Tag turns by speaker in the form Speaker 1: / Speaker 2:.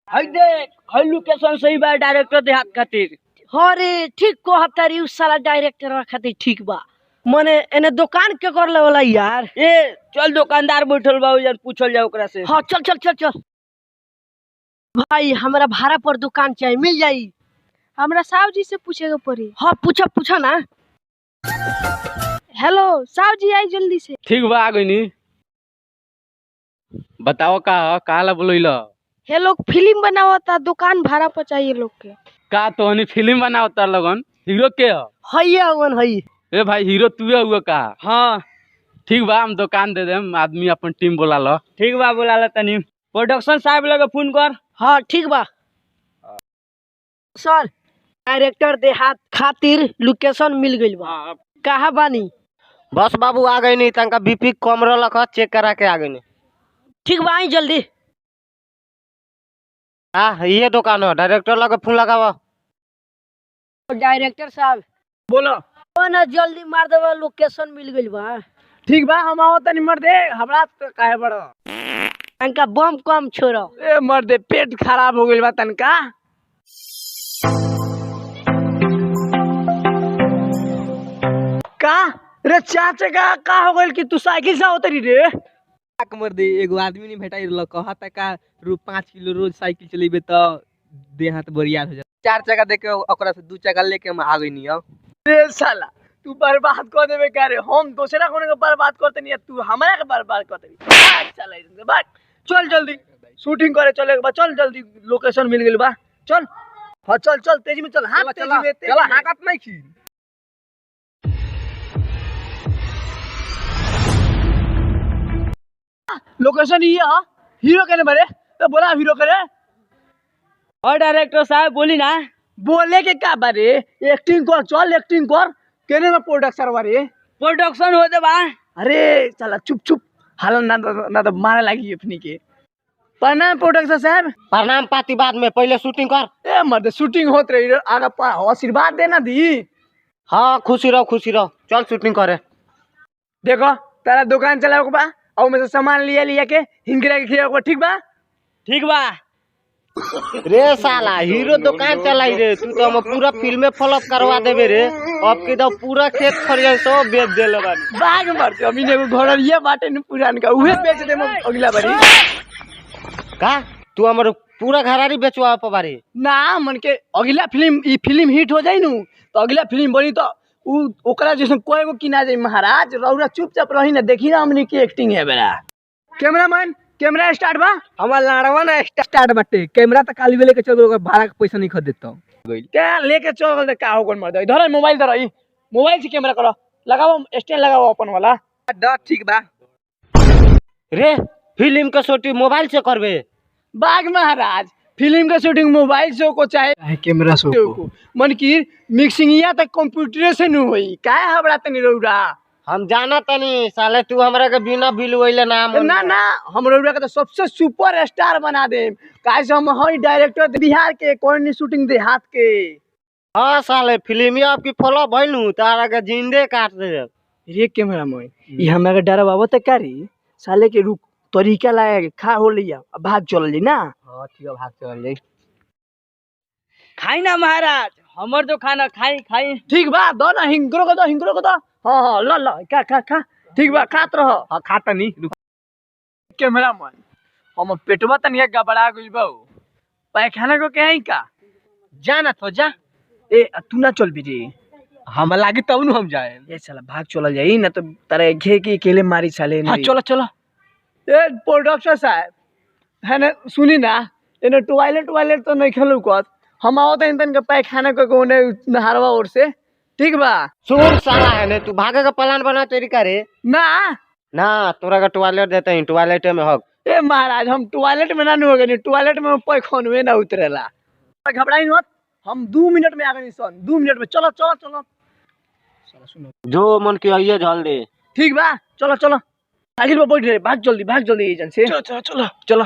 Speaker 1: हई देख हई लोकेशन सही बा डायरेक्टर देहात खातिर।
Speaker 2: अरे ठीक को हतारी उस साला डायरेक्टर खातिर ठीक बा। मने एने दुकान के कर ले वाला यार।
Speaker 1: ए चल दुकानदार बैठल बा यार पूछल जाओ ओकरा से।
Speaker 2: हाँ चल चल चल चल भाई हमरा भाड़ा पर दुकान चाहिए मिल जाई।
Speaker 3: हमरा साहब जी से पूछे के पड़ी।
Speaker 2: हाँ पूछा पूछा ना।
Speaker 3: हेलो साहब जी आई जल्दी से।
Speaker 4: ठीक बा आ गईनी। बताओ का ला बोलइला।
Speaker 3: ये लोग फिल्म बनावता दुकान भाड़ा पर चाहिए लोग के।
Speaker 4: का तोहनी फिल्म बनावता लगन हीरो के ह?
Speaker 2: हई अवन हई।
Speaker 4: ए भाई हीरो तू हुआ का?
Speaker 1: हाँ
Speaker 4: ठीक बा हम दुकान दे देम आदमी अपन टीम बोला लो।
Speaker 1: ठीक बा बोला ला तनी प्रोडक्शन साहब लगे फोन कर।
Speaker 2: हाँ ठीक बा सर डायरेक्टर देहात खातिर लोकेशन मिल गइल बा। कहाँ बानी?
Speaker 5: बस बाबू आ गई नहीं तंका बीपी कम रख चेक करा के आ गई नहीं।
Speaker 2: ठीक बा आई जल्दी।
Speaker 5: हाँ ये दुकान है डायरेक्टर लगे फोन लगावा।
Speaker 2: डायरेक्टर साहब
Speaker 1: बोलो।
Speaker 2: ना जल्दी मार देवा लोकेशन मिल गइल बा।
Speaker 1: ठीक बा हम आओ तनी मर दे हमरा तो काहे बड़ो।
Speaker 2: तनका बम कम छोड़ो।
Speaker 1: ए मर दे पेट खराब हो गइल बा तनका। का रे चाचा का हो गइल कि तू साइकिल से उतरी रे?
Speaker 6: मर दे एगो आदमी नहीं भेटाई कहता का 5 किलो रोज साइकिल चलेबे तो देह हाथ बरियार हो जा। 4 चक्का देके ओकरा से 2 चक्का लेके हम आ गई नहीं। अब
Speaker 1: रे साला तू बर्बाद कर देबे का रे? हम दूसरा कोने के बर्बाद करते नहीं तू हमरा के बर्बाद करते नहीं। साला इधर भाग चल जल्दी शूटिंग करे चले के बा। चल जल्दी लोकेशन मिल गेल बा चल। हां चल चल तेजी में चल। हां तेजी में
Speaker 6: चला हाकत नहीं की।
Speaker 1: लोकेशन ये है हीरो केने बारे तो बोला हीरो करे। और डायरेक्टर साहब बोली ना बोले के का बारे एक्टिंग कर चल एक्टिंग कर केने में प्रोडक्शन बारे प्रोडक्शन हो दे बा। अरे चला चुप चुप हाल ना तो मारे लगी अपनी के। प्रणाम प्रोडक्शन साहब।
Speaker 5: प्रणाम पाती बाद में पहले शूटिंग कर।
Speaker 1: ए मर्द शूटिंग होत रही आगे आशीर्वाद देना दी।
Speaker 5: हाँ खुशी रहो चल शूटिंग करे।
Speaker 1: देखो तेरा दुकान चलाओ के बा और में से सामान लिया के हिंगरा के खिया ठीक बा। ठीक बा
Speaker 5: रे साला हीरो दुकान चलाई रे तू तो हम पूरा फिल्म फ्लॉप करवा देबे रे। अब के तो पूरा खेत खरिया सब बेच देले बानी।
Speaker 1: बाग मर जमीन एगो घर ये बाटे न पुरान का उहे बेच दे अगला बारी।
Speaker 5: का तू हमर पूरा घरारी बेचवा पबारी
Speaker 1: ना मन के अगला फिल्म ई फिल्म हिट हो जाई नु तो अगला फिल्म बनी तो ओकरा जैसे कोई को किना जाई। महाराज रौरा चुपचाप रही ना देखी ना हमनी की एक्टिंग है बेरा। कैमरामैन कैमरा स्टार्ट बा।
Speaker 6: हमार लाड़वा ना स्टार्ट बाटे कैमरा तो काली लेके चल ओकर भाड़ा के पैसा नहीं खरीद देता।
Speaker 1: क्या लेके चल दे का हो कोन मर दे इधर मोबाइल धर ई मोबाइल से कैमरा करो लगाओ स्टैंड लगाओ अपन वाला।
Speaker 6: ठीक बा।
Speaker 5: रे फिल्म के शूटिंग मोबाइल से करबे?
Speaker 1: बाग महाराज फिल्म का शूटिंग मोबाइल से को चाहे कैमरा से को मन की मिक्सिंग या तक कंप्यूटर से न होई काहे हमरा तनी रौरा।
Speaker 5: हम जाना तनी साले तू हमरा के बिना बिल वइले नाम
Speaker 1: ना ना हम रौरा के तो सबसे सुपर स्टार बना दे काहे से हम हई डायरेक्टर बिहार के कोई शूटिंग दे हाथ के।
Speaker 5: हाँ साले फिल्म आपकी फ्लॉप भइलू तारा के जिंदे काट दे।
Speaker 1: रे कैमरा में ये हमरा के डर बाबा त करी साले के रुक तरीका लागे खा हो लिया भाग चल जी ना।
Speaker 6: हां ठीक है भाग चल जाई।
Speaker 1: खाई ना महाराज हमर तो खाना खाई खाई। ठीक बा दो ना हिंगरो को दो। हां हां ल ल खा ठीक बा खात रह।
Speaker 6: हां खाता नहीं
Speaker 1: कैमरा मैन हम पेटवा तनिया गबड़ा गइल बा पैखाना को के का
Speaker 6: जाना तो जा।
Speaker 1: ए तू ना चल भी रे
Speaker 6: हम लागे तब न हम जाए।
Speaker 1: ये साला भाग चला जाई ना तो तारे घे के अकेले मारी साले।
Speaker 6: हां चलो
Speaker 1: ए प्रोडक्शन साहब है ना सुनी ना एने टॉयलेट तो नहीं खेलू कत हम आओ तन के पैखाना को कोने नहरवा ओर से ठीक बा।
Speaker 5: सुन साला है ने तू भागे का प्लान बना तेरी करे
Speaker 1: ना
Speaker 5: ना तोरा का टॉयलेट देते हैं टॉयलेट में हक।
Speaker 1: ए महाराज हम टॉयलेट में ना हो गए टॉयलेट में पैखानवे ना उतरेला घबराई मत हम 2 मिनट में आ गए सन 2 मिनट में चलो साला सुनो
Speaker 5: जो मन की आइए जल्दी।
Speaker 1: ठीक बा चलो साइकिल पर बैठ रे भाग जल्दी एजेंसी। चलो